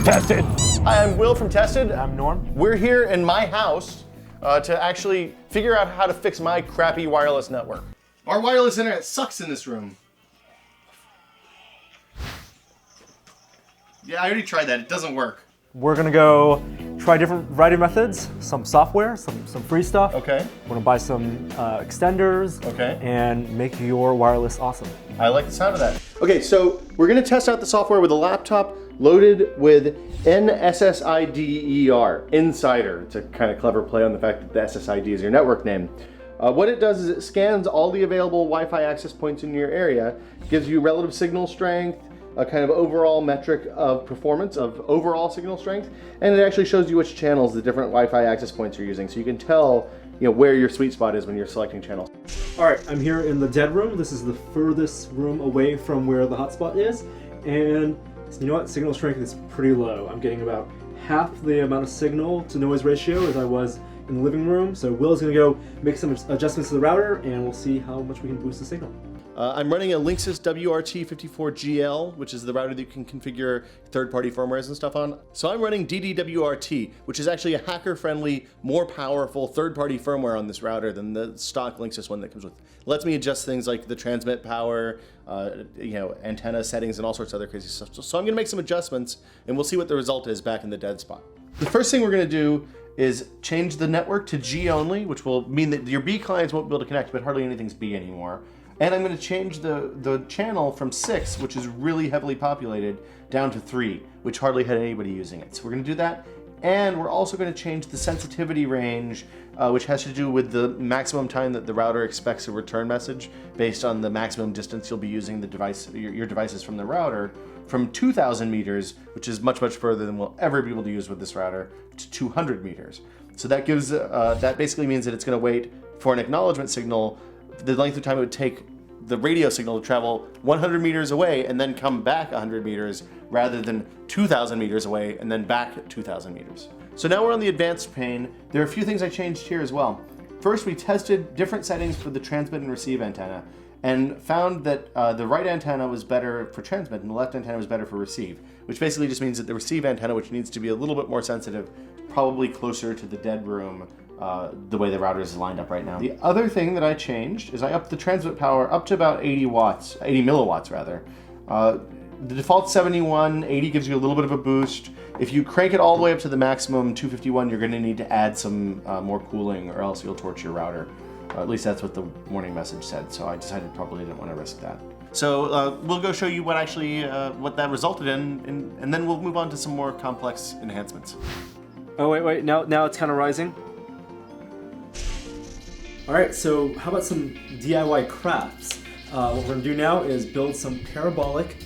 Tested. Hi, I'm Will from Tested. I'm Norm. We're here in my house to actually figure out how to fix my crappy wireless network. Our wireless internet sucks in this room. Yeah, I already tried that. It doesn't work. We're gonna go try different variety methods, some software, some free stuff. Okay. We're gonna buy some extenders. Okay. And make your wireless awesome. I like the sound of that. Okay, so we're gonna test out the software with a laptop loaded with NSSIDER, Insider. It's a kind of clever play on the fact that the SSID is your network name. What it does is it scans all the available Wi-Fi access points in your area, gives you relative signal strength, a kind of overall metric of performance of overall signal strength, and it actually shows you which channels the different Wi-Fi access points you're using, so you can tell where your sweet spot is when you're selecting channels. All right, I'm here in the dead room. This is the furthest room away from where the hotspot is, and you know what? Signal strength is pretty low. I'm getting about half the amount of signal to noise ratio as I was in the living room. So Will's gonna go make some adjustments to the router, and we'll see how much we can boost the signal. I'm running a Linksys WRT54GL, which is the router that you can configure third-party firmwares and stuff on. So I'm running DDWRT, which is actually a hacker-friendly, more powerful third-party firmware on this router than the stock Linksys one that comes with. It lets me adjust things like the transmit power, antenna settings, and all sorts of other crazy stuff. So I'm gonna make some adjustments, and we'll see what the result is back in the dead spot. The first thing we're gonna do is change the network to G only, which will mean that your B clients won't be able to connect, but hardly anything's B anymore. And I'm going to change the channel from 6, which is really heavily populated, down to 3, which hardly had anybody using it. So we're going to do that. And we're also going to change the sensitivity range, which has to do with the maximum time that the router expects a return message based on the maximum distance you'll be using the device, your devices from the router, from 2,000 meters, which is much, much further than we'll ever be able to use with this router, to 200 meters. So that gives that basically means that it's going to wait for an acknowledgement signal the length of time it would take the radio signal to travel 100 meters away and then come back 100 meters rather than 2,000 meters away and then back 2,000 meters. So now we're on the advanced pane. There are a few things I changed here as well. First, we tested different settings for the transmit and receive antenna and found that the right antenna was better for transmit and the left antenna was better for receive, which basically just means that the receive antenna, which needs to be a little bit more sensitive, probably closer to the dead room, the way the router is lined up right now. The other thing that I changed is I upped the transmit power up to about 80 milliwatts rather. The default 71, 80 gives you a little bit of a boost. If you crank it all the way up to the maximum 251, you're gonna need to add some more cooling or else you'll torch your router. At least that's what the warning message said, so I decided probably didn't want to risk that. So we'll go show you what actually, what that resulted in, and then we'll move on to some more complex enhancements. Oh wait, now it's kind of rising. All right, so how about some DIY crafts? What we're gonna do now is build some parabolic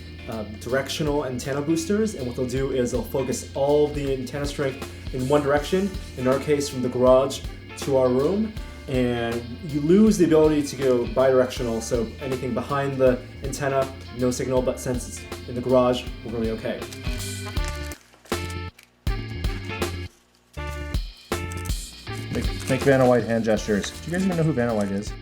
directional antenna boosters, and what they'll do is they'll focus all of the antenna strength in one direction, in our case from the garage to our room, and you lose the ability to go bidirectional, so anything behind the antenna, no signal, but since it's in the garage, we're gonna be okay. Make Vanna White hand gestures. Do you guys even know who Vanna White is?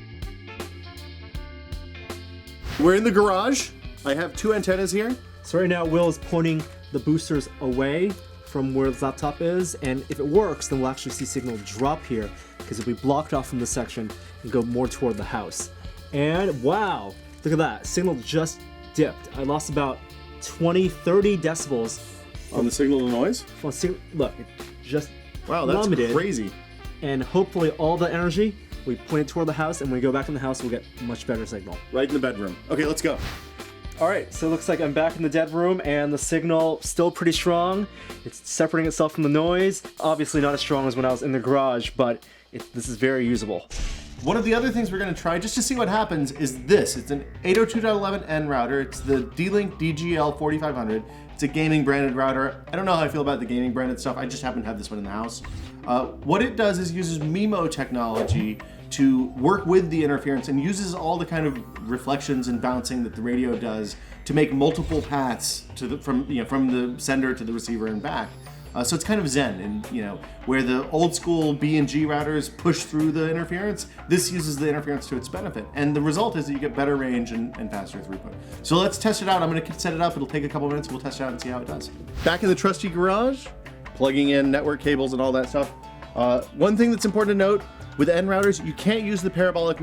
We're in the garage. I have 2 antennas here. So right now Will is pointing the boosters away from where the laptop is, and if it works, then we'll actually see signal drop here because it'll be blocked off from this section and go more toward the house. And wow, look at that, signal just dipped. I lost about 20-30 decibels On the signal to noise? Look, it just Wow, that's plummeted. crazy. And hopefully all the energy, we point it toward the house, and when we go back in the house, we'll get much better signal. Right in the bedroom. Okay, let's go. All right, so it looks like I'm back in the dead room, and the signal still pretty strong. It's separating itself from the noise. Obviously not as strong as when I was in the garage, but this is very usable. One of the other things we're going to try, just to see what happens, is this. It's an 802.11n router. It's the D-Link DGL4500. It's a gaming branded router. I don't know how I feel about the gaming branded stuff. I just happen to have this one in the house. What it does is uses MIMO technology to work with the interference and uses all the kind of reflections and bouncing that the radio does to make multiple paths to from the sender to the receiver and back. So it's kind of zen, and where the old school B and G routers push through the interference, this uses the interference to its benefit. And the result is that you get better range and faster throughput. So let's test it out. I'm going to set it up. It'll take a couple minutes. We'll test it out and see how it does. Back in the trusty garage, plugging in network cables and all that stuff. One thing that's important to note, with N routers, you can't use the parabolic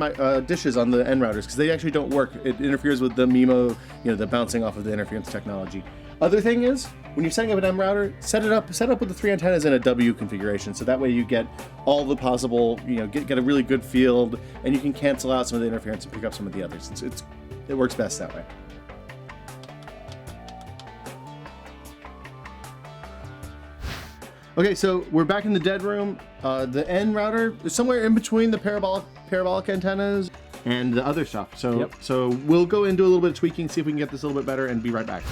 dishes on the N routers because they actually don't work. It interferes with the MIMO, the bouncing off of the interference technology. Other thing is, when you're setting up an M router, set it up with the 3 antennas in a W configuration, so that way you get all the possible, get a really good field, and you can cancel out some of the interference and pick up some of the others. It works best that way. Okay, so we're back in the dead room. The N router is somewhere in between the parabolic antennas and the other stuff. So we'll go and do a little bit of tweaking, see if we can get this a little bit better, and be right back.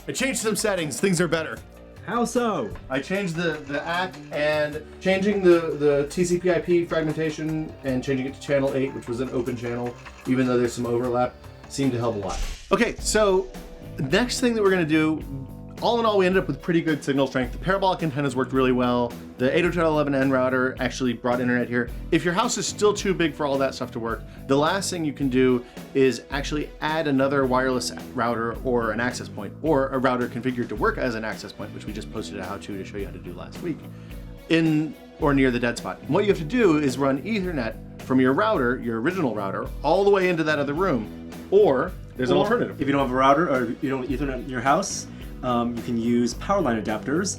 I changed some settings. Things are better. How so? I changed the ACK, and changing the TCP/IP fragmentation and changing it to channel 8, which was an open channel, even though there's some overlap, seemed to help a lot. Okay, so next thing that we're going to do, all in all, we ended up with pretty good signal strength. The parabolic antennas worked really well. The 802.11n router actually brought internet here. If your house is still too big for all that stuff to work, the last thing you can do is actually add another wireless router or an access point, or a router configured to work as an access point, which we just posted a how-to to show you how to do last week, in or near the dead spot. And what you have to do is run Ethernet from your router, your original router, all the way into that other room. Or there's an alternative. If you don't have a router or you don't have Ethernet in your house, you can use power line adapters.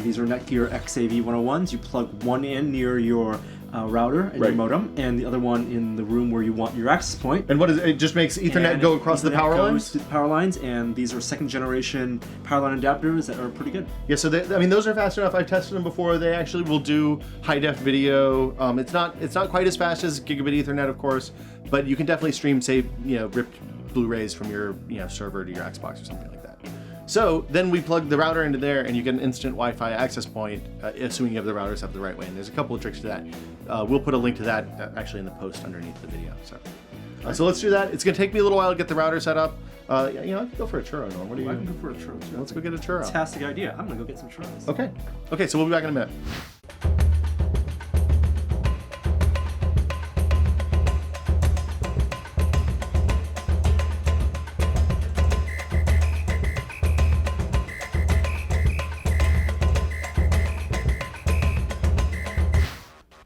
These are Netgear XAV101s. You plug one in near your router and your modem, and the other one in the room where you want your access point. And what is it? It just makes Ethernet go across the power lines? To the power lines, and these are second generation power line adapters that are pretty good. Yeah, so those are fast enough. I've tested them before. They actually will do high def video. It's not quite as fast as gigabit Ethernet, of course, but you can definitely stream, say, ripped Blu-rays from your server to your Xbox or something like that. So then we plug the router into there, and you get an instant Wi-Fi access point, assuming you have the routers set up the right way. And there's a couple of tricks to that. We'll put a link to that actually in the post underneath the video. So let's do that. It's gonna take me a little while to get the router set up. I can go for a churro, Norm. What do you? I can go for a churro too. Let's go get a churro. Fantastic idea. I'm gonna go get some churros. Okay. So we'll be back in a minute.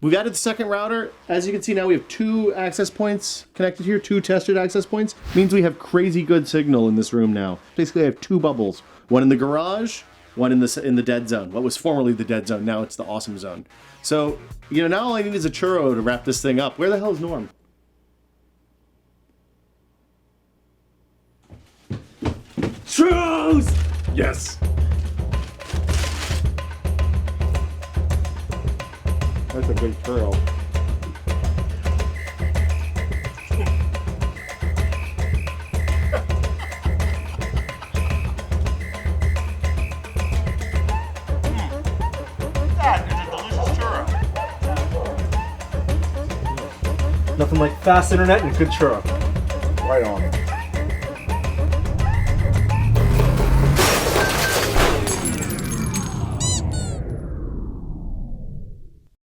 We've added the second router. As you can see now, we have 2 access points connected here, 2 tested access points. Means we have crazy good signal in this room now. Basically, I have 2 bubbles. One in the garage, one in the dead zone. What was formerly the dead zone, now it's the awesome zone. So, now all I need is a churro to wrap this thing up. Where the hell is Norm? Churros! Yes. That's a big churro. That is a delicious churro. Nothing like fast internet and a good churro. Right on.